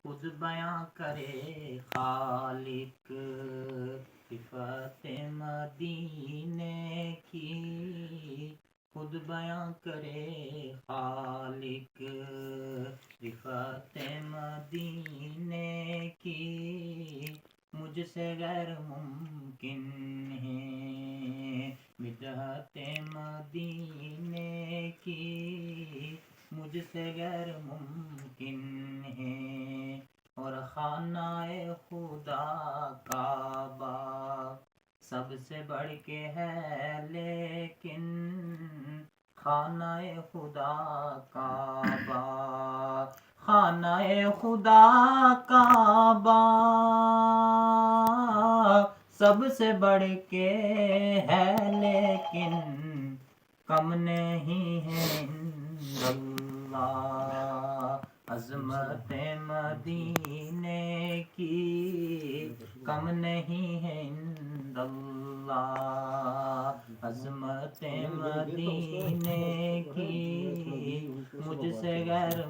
خود بیاں کرے خالق صفات مدینے کی، خود بیاں کرے خالق صفات مدینے کی، مجھ سے غیر ممکن ہے بدعت مدینے کی، مجھ سے غیر ممکن ہے، اور خانہ خدا کعبہ سب سے بڑھ کے ہے، لیکن خانہ خدا کعبہ، خانہ خدا کعبہ سب سے بڑھ کے ہے، لیکن کم نہیں ہے عند اللہ عظمت مدینے کی، کم نہیں ہے عند اللہ عظمت مدینے کی، مجھ سے غیر